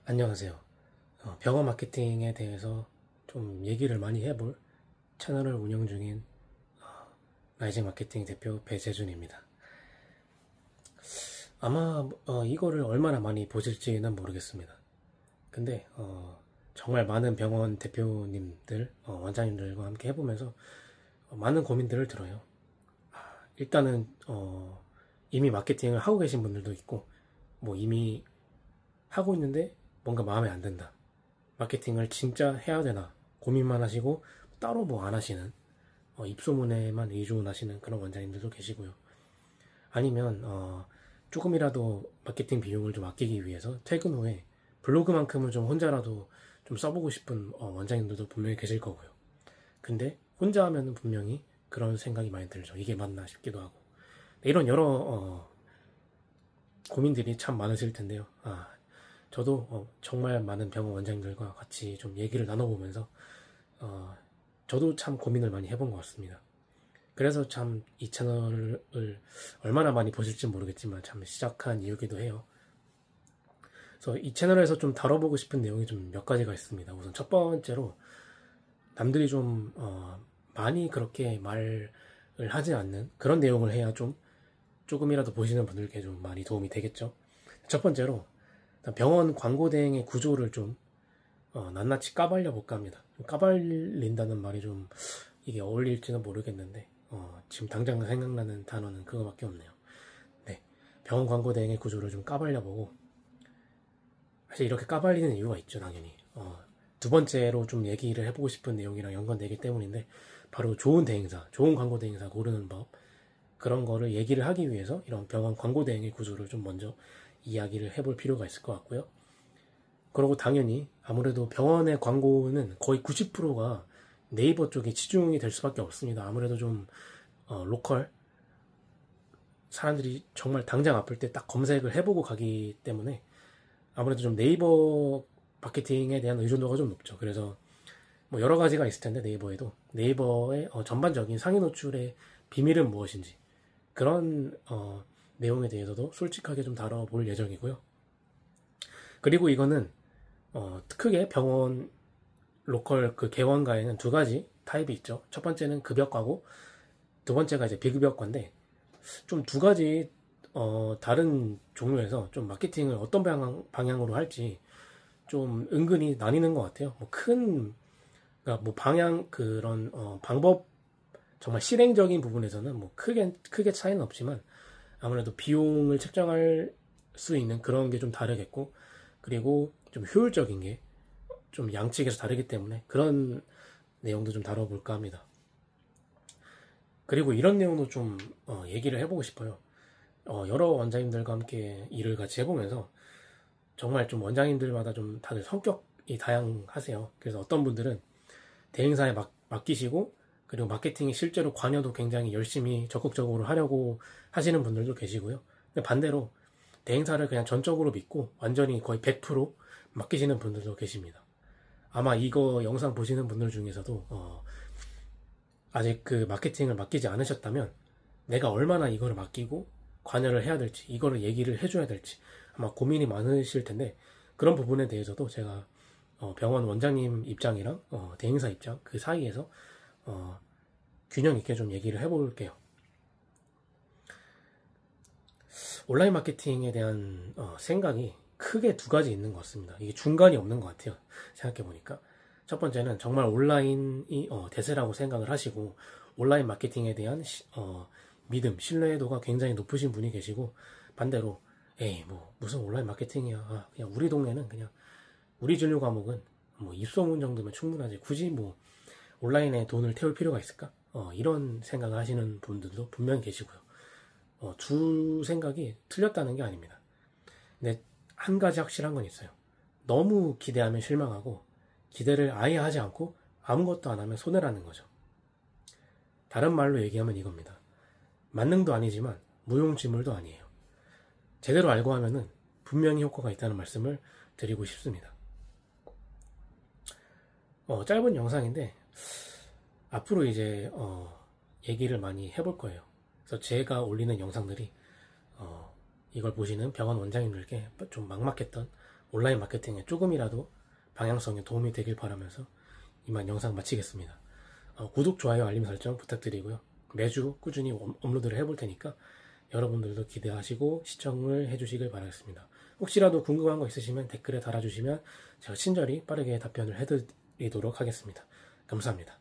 안녕하세요. 병원 마케팅에 대해서 좀 얘기를 많이 해볼 채널을 운영 중인 라이징 마케팅 대표 배재준입니다. 아마 이거를 얼마나 많이 보실지는 모르겠습니다. 근데 정말 많은 병원 대표님들, 원장님들과 함께 해보면서 많은 고민들을 들어요. 일단은 이미 마케팅을 하고 계신 분들도 있고, 뭐 이미 하고 있는데 뭔가 마음에 안 든다. 마케팅을 진짜 해야 되나 고민만 하시고 따로 뭐 안 하시는, 입소문에만 의존하시는 그런 원장님들도 계시고요. 아니면 조금이라도 마케팅 비용을 좀 아끼기 위해서 퇴근 후에 블로그만큼은 좀 혼자라도 좀 써보고 싶은 원장님들도 분명히 계실 거고요. 근데 혼자 하면은 분명히 그런 생각이 많이 들죠. 이게 맞나 싶기도 하고. 이런 여러 고민들이 참 많으실 텐데요. 저도 정말 많은 병원 원장님들과 같이 좀 얘기를 나눠보면서 저도 참 고민을 많이 해본 것 같습니다. 그래서 참 이 채널을 얼마나 많이 보실지 모르겠지만 참 시작한 이유기도 해요. 그래서 이 채널에서 좀 다뤄보고 싶은 내용이 좀 몇 가지가 있습니다. 우선 첫 번째로 남들이 좀 많이 그렇게 말을 하지 않는 그런 내용을 해야 좀 조금이라도 보시는 분들께 좀 많이 도움이 되겠죠. 첫 번째로 병원 광고 대행의 구조를 좀 낱낱이 까발려 볼까 합니다. 까발린다는 말이 좀 이게 어울릴지는 모르겠는데 지금 당장 생각나는 단어는 그거밖에 없네요. 네, 병원 광고 대행의 구조를 좀 까발려 보고, 사실 이렇게 까발리는 이유가 있죠, 당연히. 두 번째로 좀 얘기를 해보고 싶은 내용이랑 연관되기 때문인데, 바로 좋은 대행사, 좋은 광고 대행사 고르는 법, 그런 거를 얘기를 하기 위해서 이런 병원 광고 대행의 구조를 좀 먼저 이야기를 해볼 필요가 있을 것 같고요. 그리고 당연히 아무래도 병원의 광고는 거의 90%가 네이버 쪽에 치중이 될 수밖에 없습니다. 아무래도 좀 로컬 사람들이 정말 당장 아플 때 딱 검색을 해보고 가기 때문에 아무래도 좀 네이버 마케팅에 대한 의존도가 좀 높죠. 그래서 뭐 여러 가지가 있을 텐데, 네이버의 전반적인 상위 노출의 비밀은 무엇인지, 그런 내용에 대해서도 솔직하게 좀 다뤄볼 예정이고요. 그리고 이거는 크게 병원 로컬 그 개원가에는 두 가지 타입이 있죠. 첫 번째는 급여과고, 두 번째가 이제 비급여과인데, 좀 두 가지 다른 종류에서 좀 마케팅을 어떤 방향으로 할지 좀 은근히 나뉘는 것 같아요. 그러니까 뭐 방향, 그런 방법, 정말 실행적인 부분에서는 뭐 크게 차이는 없지만, 아무래도 비용을 책정할 수 있는 그런 게 좀 다르겠고, 그리고 좀 효율적인 게 좀 양측에서 다르기 때문에 그런 내용도 좀 다뤄볼까 합니다. 그리고 이런 내용도 좀 얘기를 해보고 싶어요. 여러 원장님들과 함께 일을 같이 해보면서 정말 좀 원장님들마다 좀 다들 성격이 다양하세요. 그래서 어떤 분들은 대행사에 맡기시고, 그리고 마케팅에 실제로 관여도 굉장히 열심히 적극적으로 하려고 하시는 분들도 계시고요. 근데 반대로 대행사를 그냥 전적으로 믿고 완전히 거의 100% 맡기시는 분들도 계십니다. 아마 이거 영상 보시는 분들 중에서도 아직 그 마케팅을 맡기지 않으셨다면 내가 얼마나 이거를 맡기고 관여를 해야 될지, 이거를 얘기를 해줘야 될지 아마 고민이 많으실 텐데, 그런 부분에 대해서도 제가 병원 원장님 입장이랑 대행사 입장 그 사이에서 균형 있게 좀 얘기를 해볼게요. 온라인 마케팅에 대한 생각이 크게 두 가지 있는 것 같습니다. 이게 중간이 없는 것 같아요. 생각해보니까. 첫 번째는 정말 온라인이 대세라고 생각을 하시고, 온라인 마케팅에 대한 믿음, 신뢰도가 굉장히 높으신 분이 계시고, 반대로 에이 뭐 무슨 온라인 마케팅이야, 그냥 우리 동네는 그냥 우리 진료 과목은 뭐 입소문 정도면 충분하지, 굳이 뭐 온라인에 돈을 태울 필요가 있을까? 이런 생각을 하시는 분들도 분명히 계시고요. 두 생각이 틀렸다는 게 아닙니다. 근데 한 가지 확실한 건 있어요. 너무 기대하면 실망하고, 기대를 아예 하지 않고 아무것도 안 하면 손해라는 거죠. 다른 말로 얘기하면 이겁니다. 만능도 아니지만 무용지물도 아니에요. 제대로 알고 하면은 분명히 효과가 있다는 말씀을 드리고 싶습니다. 짧은 영상인데 앞으로 이제 얘기를 많이 해볼 거예요. 그래서 제가 올리는 영상들이 이걸 보시는 병원 원장님들께 좀 막막했던 온라인 마케팅에 조금이라도 방향성에 도움이 되길 바라면서 이만 영상 마치겠습니다. 구독, 좋아요, 알림 설정 부탁드리고요. 매주 꾸준히 업로드를 해볼 테니까 여러분들도 기대하시고 시청을 해주시길 바라겠습니다. 혹시라도 궁금한 거 있으시면 댓글에 달아주시면 제가 친절히 빠르게 답변을 해드리도록 하겠습니다. 감사합니다.